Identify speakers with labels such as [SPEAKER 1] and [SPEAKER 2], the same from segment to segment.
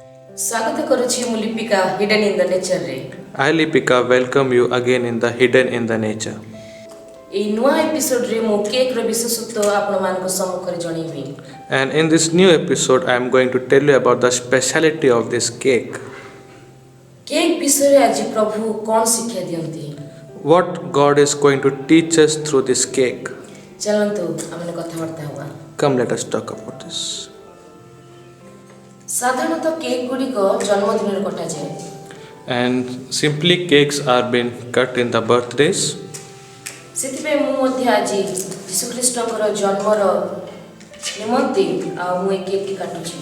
[SPEAKER 1] स्वागत करुछि मु Lipika hidden in the nature रे।
[SPEAKER 2] I, Lipika, welcome you again in the Hidden in the Nature.
[SPEAKER 1] ए नुआ episode रे मु केक रो विशेषत्व आपण मानको सम्मुख रे जणैबी।
[SPEAKER 2] And in this new episode, I am going to tell you about the speciality of this cake.
[SPEAKER 1] Cake विषय रे आज प्रभु कोन शिक्षा दियंती?
[SPEAKER 2] What God is going to teach us through this cake.
[SPEAKER 1] चलंतु हमने कथावार्ता हुआ।
[SPEAKER 2] Come, let us talk about this.
[SPEAKER 1] साधारणतः cake गुडी को जन्मदिन रे कटा जाय।
[SPEAKER 2] And simply cakes are being cut in the birthdays.
[SPEAKER 1] सेतिबे मु मध्ये आज यीशु ख्रीष्टकर जन्मर निमंते आ मु एक cake काटुछि।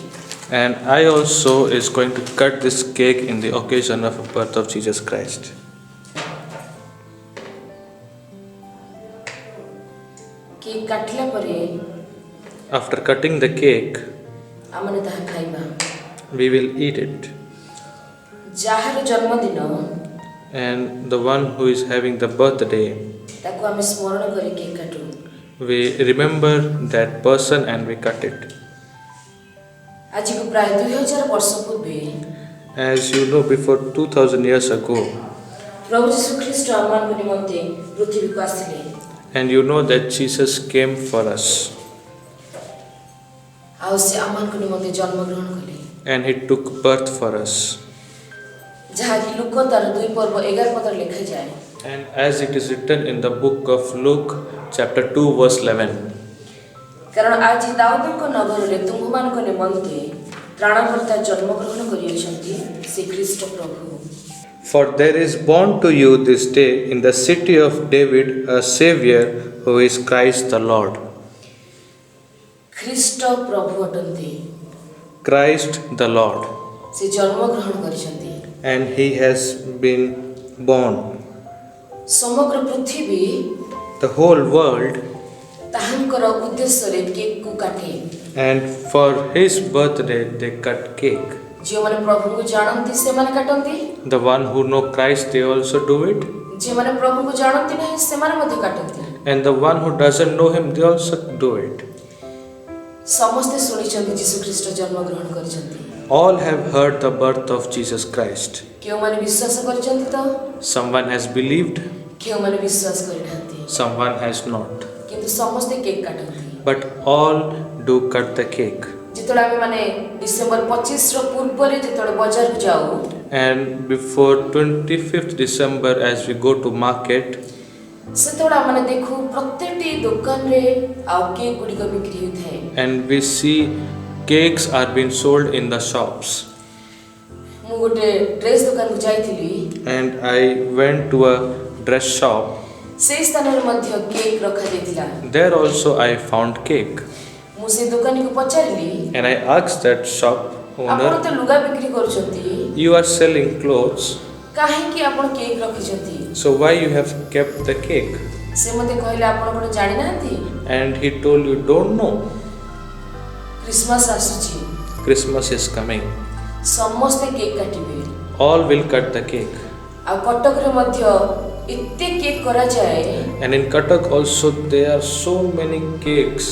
[SPEAKER 2] And I also is going to cut this cake in the occasion of the birth of Jesus Christ.
[SPEAKER 1] Cake काटला परे
[SPEAKER 2] After cutting the cake,
[SPEAKER 1] आमने ताहा खाइबा।
[SPEAKER 2] we will eat it.
[SPEAKER 1] जाहर जन्मदिन
[SPEAKER 2] And the one who is having the birthday,
[SPEAKER 1] ताको आमे स्मरण करी केक काटू।
[SPEAKER 2] we remember that person and we cut it.
[SPEAKER 1] आज को प्राय 2000 वर्ष पूर्वे
[SPEAKER 2] As you know, before 2000 years ago,
[SPEAKER 1] प्रभु यीशु ख्रीष्ट आमान को निमंते पृथ्वी को आसिले।
[SPEAKER 2] and you know that Jesus came for us
[SPEAKER 1] आ से आमान को निमंते जन्म ग्रहण कले।
[SPEAKER 2] and he took birth for us.
[SPEAKER 1] जहाँ कि लूका तार 2 पर्व 11 पद लिखा जाए।
[SPEAKER 2] And as it is written in the book of Luke, chapter 2, verse 11.
[SPEAKER 1] कारण आज दाऊदको नगर रे तुममान को निमंते त्राणकर्ता जन्म ग्रहण करियछंती श्री ख्रीष्ट प्रभु।
[SPEAKER 2] For there is born to you this day in the city of David a Savior who is Christ the Lord.
[SPEAKER 1] ख्रीष्ट प्रभु अटंती
[SPEAKER 2] Christ the Lord.
[SPEAKER 1] से जन्म ग्रहण करिसंती।
[SPEAKER 2] And he has been born.
[SPEAKER 1] समग्र पृथ्वी
[SPEAKER 2] The whole world,
[SPEAKER 1] ताहंकर उद्देश्य रे cake को काटे।
[SPEAKER 2] and for his birthday they cut cake.
[SPEAKER 1] जे माने प्रभु को जानंती से माने काटंती।
[SPEAKER 2] The one who know Christ, they also do it.
[SPEAKER 1] जे माने प्रभु को जानंती नहीं से माने मध्ये काटंती।
[SPEAKER 2] And the one who doesn't know him, they also do it.
[SPEAKER 1] समस्ते सुनिचंती यीशु ख्रीष्ट जन्म ग्रहण करिसंती।
[SPEAKER 2] All have heard the birth of Jesus Christ.
[SPEAKER 1] केउ माने विश्वास करिसंती तो
[SPEAKER 2] Someone has believed,
[SPEAKER 1] केउ माने विश्वास करिनांती।
[SPEAKER 2] someone has not.
[SPEAKER 1] किंतु समस्ते केक काटंती।
[SPEAKER 2] But all do cut the cake.
[SPEAKER 1] जितोड़ा आमे माने डिसेंबर 25 रो पूर्व रे जितोड़ा बाजार को जाऊ
[SPEAKER 2] And before 25th December, as we go to market,
[SPEAKER 1] सेतोड़ा माने देखू प्रत्येकटी दुकान रे आ केक गुडी को बिक्री होथाय।
[SPEAKER 2] and we see cakes are being sold in the shops.
[SPEAKER 1] मु गोटे ड्रेस दुकान को जाईथिली
[SPEAKER 2] And I went to a dress shop.
[SPEAKER 1] से स्थान रे मध्य केक रखा जायतिला।
[SPEAKER 2] There also I found cake.
[SPEAKER 1] मु से दुकानी को पचारली
[SPEAKER 2] And I asked that shop
[SPEAKER 1] आपण
[SPEAKER 2] owner,
[SPEAKER 1] तो लुगा बिक्री करछंती
[SPEAKER 2] you are selling clothes,
[SPEAKER 1] काहे कि आपण cake रखिछंती।
[SPEAKER 2] so why you have kept the cake?
[SPEAKER 1] से मते कहले आपण कोन जानि नांती
[SPEAKER 2] And he told, you don't know,
[SPEAKER 1] Christmas आसुची
[SPEAKER 2] Christmas is coming.
[SPEAKER 1] समस्त केक काटिबे।
[SPEAKER 2] All will cut the cake.
[SPEAKER 1] आ कटक रे मध्य इत्ते केक करा जाए
[SPEAKER 2] And in Cuttack also there are so many cakes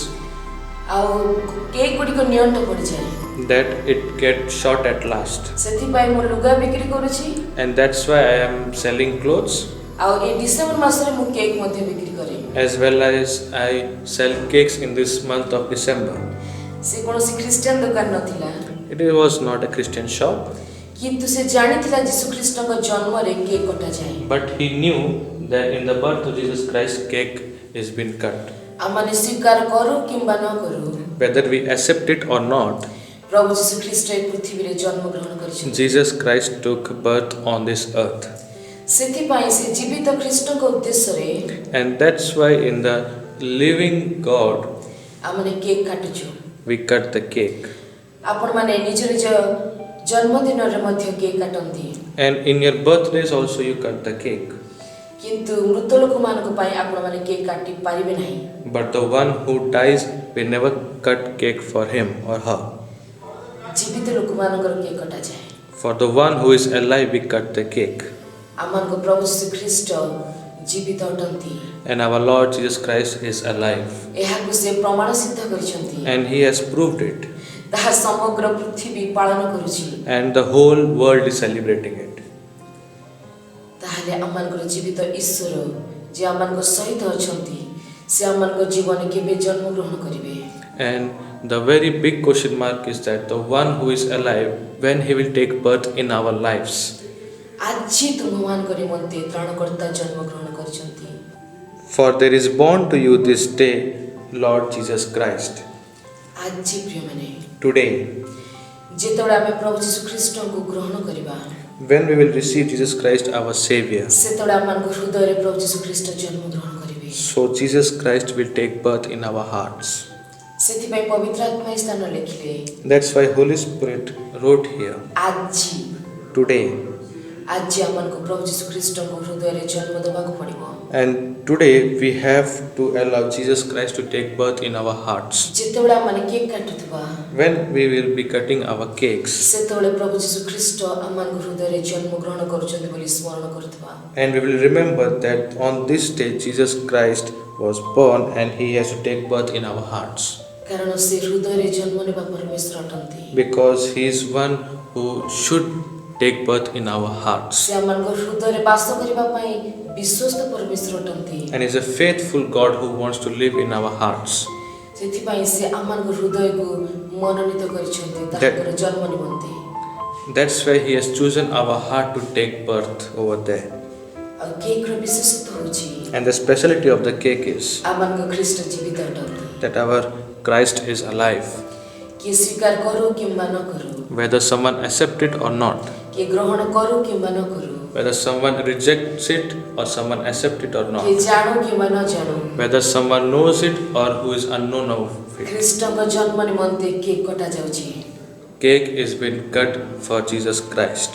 [SPEAKER 1] आ केक गुडी को नियंत्रण पड़ जाए।
[SPEAKER 2] that it gets short at last.
[SPEAKER 1] सेति पाई मु लुगा बिक्री करूची
[SPEAKER 2] And that's why I am selling clothes
[SPEAKER 1] आ ए डिसेंबर मास रे मु केक मध्ये बिक्री करे।
[SPEAKER 2] as well as I sell cakes in this month of December.
[SPEAKER 1] से कोनोसी क्रिश्चियन दुकान नथिला
[SPEAKER 2] It was not a Christian shop,
[SPEAKER 1] किंतु से जानिथिला यीशु ख्रीष्ट को जन्म रे केक कटा जाए।
[SPEAKER 2] but he knew that in the birth of Jesus Christ cake is being cut.
[SPEAKER 1] आमाने स्वीकार करू किंबा न करू
[SPEAKER 2] Whether we accept it or not,
[SPEAKER 1] प्रभु यीशु ख्रीष्ट ए पृथ्वी रे जन्म ग्रहण करिछि।
[SPEAKER 2] Jesus Christ took birth on this earth.
[SPEAKER 1] सेति पाई से जीवित ख्रीष्ट को उद्देश्य रे
[SPEAKER 2] And that's why in the living God,
[SPEAKER 1] आमाने केक काटुछु।
[SPEAKER 2] we cut the cake.
[SPEAKER 1] आपण माने निज निज जन्मदिन रे मध्य cake काटंती
[SPEAKER 2] And in your birthdays also you cut the cake.
[SPEAKER 1] किंतु मृत लोक मान को पाई आपण माने केक काटी पारिबे नाही।
[SPEAKER 2] But the one who dies, we never cut cake for him or her.
[SPEAKER 1] जीवित लोक मानकर केक कटा जाए।
[SPEAKER 2] For the one who is alive, we cut the cake.
[SPEAKER 1] आमान को प्रभु यीशु ख्रीष्ट जीवित अटंती
[SPEAKER 2] And our Lord Jesus Christ is alive.
[SPEAKER 1] एहाकु से प्रमाण सिद्ध करिसंती
[SPEAKER 2] And he has proved it.
[SPEAKER 1] ତାହା ସମଗ୍ର ପୃଥିବୀ ପାଳନ କରୁଛି
[SPEAKER 2] and the whole world is celebrating it.
[SPEAKER 1] ତାହେଲେ ଆମମାନଙ୍କର ଜୀବିତ ଈଶ୍ୱର ଯେ ଆମମାନଙ୍କ ସହିତ ଅଛନ୍ତି ସେ ଆମମାନଙ୍କ ଜୀବନ କେବେ ଜନ୍ମଗ୍ରହଣ କରିବେ?
[SPEAKER 2] And the very big question mark is that the one who is alive, when he will take birth in our lives.
[SPEAKER 1] ଆଜି ତୁମମାନଙ୍କ ନିମନ୍ତେ ତ୍ରାଣକର୍ତ୍ତା ଜନ୍ମଗ୍ରହଣ କରିଛନ୍ତି।
[SPEAKER 2] For there is born to you this day Lord Jesus Christ.
[SPEAKER 1] ଆଜି ପ୍ରିୟମାନେ
[SPEAKER 2] Today,
[SPEAKER 1] ଯେତେବେଳେ ଆମେ ପ୍ରଭୁ ଯୀଶୁ ଖ୍ରୀଷ୍ଟଙ୍କୁ ଗ୍ରହଣ କରିବା
[SPEAKER 2] when we will receive Jesus Christ our Savior,
[SPEAKER 1] ସେତେବେଳେ ଆମମାନଙ୍କ ହୃଦୟରେ ପ୍ରଭୁ ଯୀଶୁ ଖ୍ରୀଷ୍ଟ ଜନ୍ମଗ୍ରହଣ କରିବେ।
[SPEAKER 2] so Jesus Christ will take birth in our hearts.
[SPEAKER 1] ସେଥିପାଇଁ ପବିତ୍ର ଆତ୍ମା ଏହି ସ୍ଥାନ ଲେଖିଲେ
[SPEAKER 2] That's why Holy Spirit wrote here,
[SPEAKER 1] ଆଜି
[SPEAKER 2] today.
[SPEAKER 1] ଆଜି ଆମମାନଙ୍କୁ ପ୍ରଭୁ ଯୀଶୁ ଖ୍ରୀଷ୍ଟଙ୍କୁ ହୃଦୟରେ ଜନ୍ମ ଦେବାକୁ ପଡ଼ିବ।
[SPEAKER 2] And today we have to allow Jesus Christ to take birth in our hearts.
[SPEAKER 1] ଯେତେବେଳେ ଆମେ କେକ୍ କାଟୁଥିବା
[SPEAKER 2] When we will be cutting our cakes,
[SPEAKER 1] ସେତେବେଳେ ପ୍ରଭୁ ଯୀଶୁ ଖ୍ରୀଷ୍ଟ ଆମମାନଙ୍କ ହୃଦୟରେ ଜନ୍ମଗ୍ରହଣ କରୁଛନ୍ତି ବୋଲି ସ୍ମରଣ କରୁଥିବା।
[SPEAKER 2] and we will remember that on this day Jesus Christ was born and he has to take birth in our hearts.
[SPEAKER 1] କାରଣ ସେ ହୃଦୟରେ ଜନ୍ମ ନେବା ପରମେଶ୍ୱର ଅଟନ୍ତି।
[SPEAKER 2] Because he is one who should take birth in our hearts.
[SPEAKER 1] ସେ ଆମମାନଙ୍କ ହୃଦୟରେ ବାସ କରିବା ପାଇଁ ବିଶ୍ୱସ୍ତ ପରମେଶ୍ୱର ଅଟନ୍ତି।
[SPEAKER 2] And is a faithful God who wants to live in our hearts.
[SPEAKER 1] ସେଥିପାଇଁ ସେ ଆମମାନଙ୍କ ହୃଦୟକୁ ମନୋନୀତ କରିଛନ୍ତି ତାଙ୍କର ଜନ୍ମ ନିମନ୍ତେ।
[SPEAKER 2] That's why he has chosen our heart to take birth over there.
[SPEAKER 1] ଆଉ କେକ୍ର ବିଶେଷତ୍ୱ ହେଉଛି
[SPEAKER 2] And the speciality of the cake is
[SPEAKER 1] ଆମମାନଙ୍କ ଖ୍ରୀଷ୍ଟ ଜୀବିତ ଅଟନ୍ତି।
[SPEAKER 2] that our Christ is alive.
[SPEAKER 1] କିଏ ସ୍ୱୀକାର କରୁ କିମ୍ବା ନ କରୁ,
[SPEAKER 2] Whether someone accepts it or not,
[SPEAKER 1] କିଏ ଗ୍ରହଣ କରୁ କିମ୍ବା ନ କରୁ,
[SPEAKER 2] whether someone rejects it or someone accepts it or
[SPEAKER 1] କିଏ
[SPEAKER 2] not,
[SPEAKER 1] ଜାଣୁ କିମ୍ବା ନ ଜାଣୁ,
[SPEAKER 2] whether someone knows it or who is unknown of it,
[SPEAKER 1] ଖ୍ରୀଷ୍ଟଙ୍କ ଜନ୍ମ ନିମନ୍ତେ cake କଟାଯାଉଛି।
[SPEAKER 2] cake is being cut for Jesus Christ.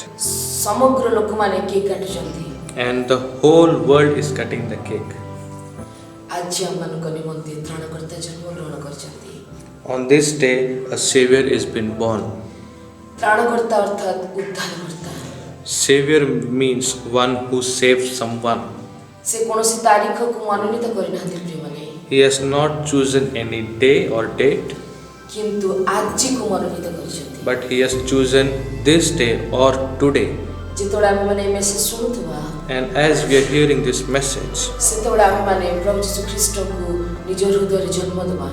[SPEAKER 1] ସମଗ୍ର ଲୋକମାନେ କେକ୍ କାଟୁଛନ୍ତି।
[SPEAKER 2] And the whole world is cutting the cake.
[SPEAKER 1] ଆଜି ଆମମାନଙ୍କ ନିମନ୍ତେ ତ୍ରାଣକର୍ତ୍ତା ଜନ୍ମଗ୍ରହଣ କରିଛନ୍ତି।
[SPEAKER 2] On this day, a Savior is been born.
[SPEAKER 1] ତ୍ରାଣକର୍ତ୍ତା ଅର୍ଥାତ୍ ଉଦ୍ଧାରକର୍ତ୍ତା।
[SPEAKER 2] Savior means one who saves someone.
[SPEAKER 1] ସେ କୌଣସି ତାରିଖକୁ ମନୋନୀତ କରିନାହାନ୍ତି ପ୍ରିୟମାନେ,
[SPEAKER 2] He has not chosen any day or date,
[SPEAKER 1] କିନ୍ତୁ ଆଜିକୁ ମନୋନୀତ କରିଛନ୍ତି।
[SPEAKER 2] but He has chosen this day or today.
[SPEAKER 1] ଯେତେବେଳେ ଆମେମାନେ ଏ message ଶୁଣୁଥିବା
[SPEAKER 2] And as we are hearing this message,
[SPEAKER 1] ସେତେବେଳେ ଆମେମାନେ ପ୍ରଭୁ ଯୀଶୁ ଖ୍ରୀଷ୍ଟଙ୍କୁ ନିଜ ହୃଦୟରେ ଜନ୍ମ ଦେବା।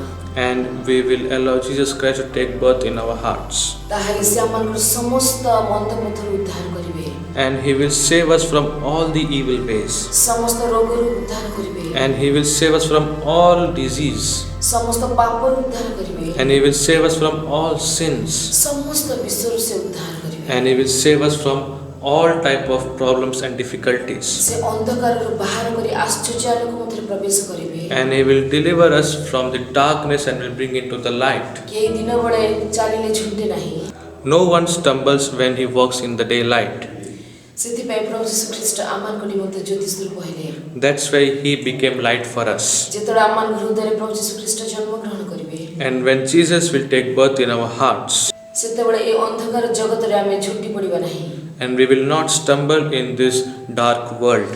[SPEAKER 2] and we will allow Jesus Christ to take birth in our hearts,
[SPEAKER 1] ତାହେଲେ ସେ ଆମମାନଙ୍କର ସମସ୍ତ ମନ୍ଦ ପଥରୁ ଉଦ୍ଧାର କରିବେ,
[SPEAKER 2] and He will save us from all the evil ways,
[SPEAKER 1] ସମସ୍ତ ରୋଗରୁ ଉଦ୍ଧାର କରିବେ,
[SPEAKER 2] and He will save us from all disease,
[SPEAKER 1] ସମସ୍ତ ପାପରୁ ଉଦ୍ଧାର କରିବେ,
[SPEAKER 2] and He will save us from all sins,
[SPEAKER 1] ସମସ୍ତ ବିଷୟରୁ ସେ ଉଦ୍ଧାର କରିବେ।
[SPEAKER 2] and He will save us from all type of problems and difficulties,
[SPEAKER 1] ସେ ଅନ୍ଧକାରରୁ ବାହାର କରି ଆଶ୍ଚର୍ଯ୍ୟ ଆଲୋକ ମଧ୍ୟରେ ପ୍ରବେଶ କରିବେ।
[SPEAKER 2] and He will deliver us from the darkness and will bring into the light.
[SPEAKER 1] କେହି ଦିନ ବେଳେ ଚାଲିଲେ ଝୁଣ୍ଟେ ନାହିଁ।
[SPEAKER 2] No one stumbles when he walks in the daylight.
[SPEAKER 1] ସେଥିପାଇଁ ପ୍ରଭୁ ଯୀଶୁ ଖ୍ରୀଷ୍ଟ ଆମମାନଙ୍କ ନିମନ୍ତେ ଜ୍ୟୋତି ସ୍ୱରୂପ ହେଲେ।
[SPEAKER 2] That's why He became light for us.
[SPEAKER 1] ଯେତେବେଳେ ଆମମାନଙ୍କ ହୃଦୟରେ ପ୍ରଭୁ ଯୀଶୁ ଖ୍ରୀଷ୍ଟ ଜନ୍ମଗ୍ରହଣ କରିବେ,
[SPEAKER 2] And when Jesus will take birth in our hearts,
[SPEAKER 1] ସେତେବେଳେ ଏ ଅନ୍ଧକାର ଜଗତରେ ଆମେ ଝୁଣ୍ଟି ପଡ଼ିବା ନାହିଁ।
[SPEAKER 2] and we will not stumble in this dark world,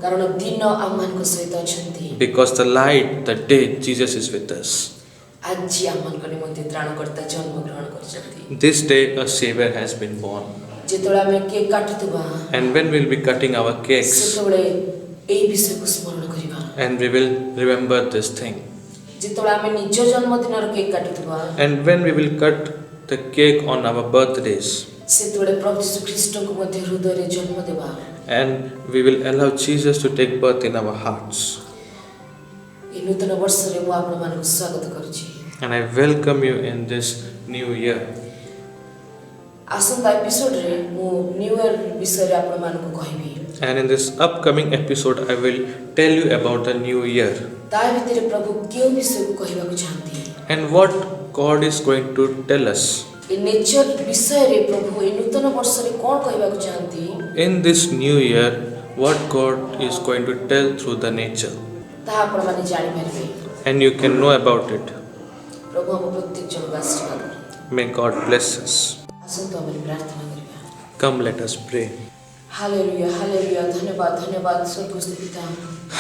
[SPEAKER 1] କାରଣ ଦିନ ଆମମାନଙ୍କ ସହିତ ଅଛନ୍ତି।
[SPEAKER 2] because the light, the day, Jesus is with us.
[SPEAKER 1] ଆଜି ଆମମାନଙ୍କ ନିମନ୍ତେ ତ୍ରାଣକର୍ତ୍ତା ଜନ୍ମଗ୍ରହଣ କରିଛନ୍ତି।
[SPEAKER 2] This day a Savior has been born.
[SPEAKER 1] ଯେତେବେଳେ ଆମେ କେକ୍ କାଟୁଥିବା
[SPEAKER 2] And when we will be cutting our cakes,
[SPEAKER 1] ସେତେବେଳେ ଏଇ ବିଷୟକୁ ସ୍ମରଣ କରିବା।
[SPEAKER 2] and we will remember this thing.
[SPEAKER 1] ଯେତେବେଳେ ଆମେ ନିଜ ଜନ୍ମଦିନର କେକ୍ କାଟୁଥିବା
[SPEAKER 2] And when we will cut the cake on our birthdays,
[SPEAKER 1] ସେତେବେଳେ ପ୍ରଭୁ ଯୀଶୁ ଖ୍ରୀଷ୍ଟଙ୍କୁ ମଧ୍ୟ ହୃଦୟରେ ଜନ୍ମ ଦେବା।
[SPEAKER 2] and we will allow Jesus to take birth in our hearts.
[SPEAKER 1] ଏହି ନୂତନ ବର୍ଷରେ ମୁଁ ଆପଣମାନଙ୍କୁ ସ୍ୱାଗତ କରୁଛି।
[SPEAKER 2] And I welcome you in this new year.
[SPEAKER 1] ଆସନ୍ତା ଏପିସୋଡରେ ମୁଁ ନ୍ୟୁ ଇୟର ବିଷୟରେ ଆପଣମାନଙ୍କୁ କହିବି।
[SPEAKER 2] And in this upcoming episode, I will tell you about the new year
[SPEAKER 1] ତା ଭିତରେ ପ୍ରଭୁ କେଉଁ ବିଷୟକୁ କହିବାକୁ ଚାହାନ୍ତି,
[SPEAKER 2] and what God is going to tell us.
[SPEAKER 1] A nature ବିଷୟରେ ପ୍ରଭୁ ଏ ନୂତନ ବର୍ଷରେ କ'ଣ କହିବାକୁ ଚାହାନ୍ତି,
[SPEAKER 2] In this new year, what God is going to tell through the nature,
[SPEAKER 1] ତାହା ଆପଣମାନେ ଜାଣିପାରିବେ।
[SPEAKER 2] and you can know about it.
[SPEAKER 1] ପ୍ରଭୁ ଆମ ପ୍ରତ୍ୟେକ ଜଣକୁ ଆଶୀର୍ବାଦ କରନ୍ତୁ।
[SPEAKER 2] May God bless us.
[SPEAKER 1] ଆସନ୍ତୁ ଆମେ ପ୍ରାର୍ଥନା କରିବା।
[SPEAKER 2] Come, let us pray.
[SPEAKER 1] Hallelujah hallelujah, ଧନ୍ୟବାଦ ଧନ୍ୟବାଦ ସ୍ୱର୍ଗସ୍ଥ ପିତା,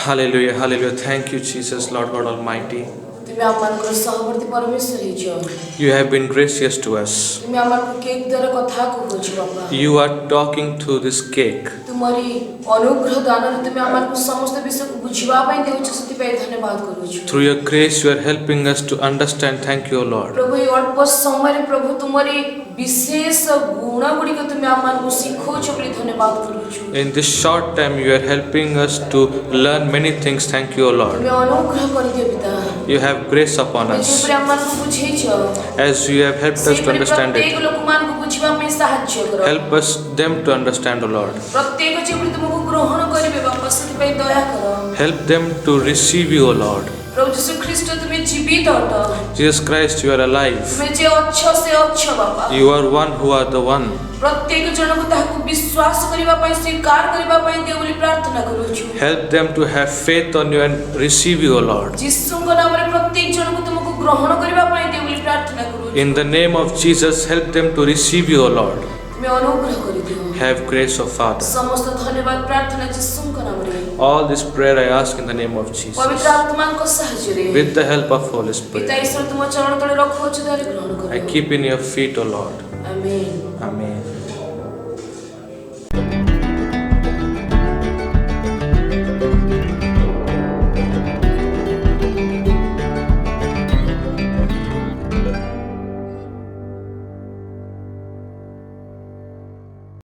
[SPEAKER 2] Hallelujah, hallelujah. Thank you, Jesus, Lord God Almighty.
[SPEAKER 1] ତୁମେ तुमे आमानकर सहवर्ती परमेश्वर हिजो
[SPEAKER 2] You have been gracious to us.
[SPEAKER 1] तुमे आमानकर केक द्वारा कथा को होछ बाबा
[SPEAKER 2] You are talking through this cake.
[SPEAKER 1] तुमरी अनुग्रह दान तुमे आमानकर समस्त विषय को बुझिबा पई देउछ सति पई धन्यवाद करूछु
[SPEAKER 2] Through your grace, you are helping us to understand. Thank you, Lord.
[SPEAKER 1] प्रभु ये अल्प समय रे प्रभु तुमरी विशेष गुण गुडी को तुमे आमानकर सिखोछ बोली धन्यवाद करूछु
[SPEAKER 2] In this short time, you are helping us to learn many things. Thank you, Lord.
[SPEAKER 1] तुमे अनुग्रह करि दियो पिता
[SPEAKER 2] You have grace upon us.
[SPEAKER 1] J आमानकर बुझेछ
[SPEAKER 2] As you have helped us to understand
[SPEAKER 1] प्रत्येक
[SPEAKER 2] it,
[SPEAKER 1] लोकमान को बुझिबा पई सहाय्य करो
[SPEAKER 2] help us them to understand, O Lord.
[SPEAKER 1] प्रत्येक जे तुमको ग्रहण करिवे बाबा सति पई दया करो
[SPEAKER 2] Help them to receive you, O Lord.
[SPEAKER 1] प्रभु यीशु ख्रीष्ट तुमे जीवित अट
[SPEAKER 2] Jesus Christ, you are alive.
[SPEAKER 1] तुमे जे अच्छ से अच्छ बाबा
[SPEAKER 2] You are one who are the one.
[SPEAKER 1] प्रत्येक जन को ताकू विश्वास करिबा पई स्वीकार करिबा पई देव बोली प्रार्थना करूछु
[SPEAKER 2] Help them to have faith on you and receive you, O Lord.
[SPEAKER 1] यीशु को नाम रे प्रत्येक जन को तुमको ग्रहण करिबा पई देव बोली प्रार्थना करूछु
[SPEAKER 2] In the name of Jesus, help them to receive you, O Lord.
[SPEAKER 1] तुमे अनुग्रह करि दियो
[SPEAKER 2] Have grace, O Father.
[SPEAKER 1] समस्त धन्यवाद प्रार्थना यीशु को नाम रे
[SPEAKER 2] All this prayer I ask in the name of Jesus.
[SPEAKER 1] पवित्र आत्मा को सहाय्य रे
[SPEAKER 2] With the help of Holy
[SPEAKER 1] पिता
[SPEAKER 2] Spirit.
[SPEAKER 1] ईश्वर तुम चरण तले रखो छ धरे ग्रहण करो
[SPEAKER 2] I keep in your feet, O Lord.
[SPEAKER 1] Amen
[SPEAKER 2] Amen.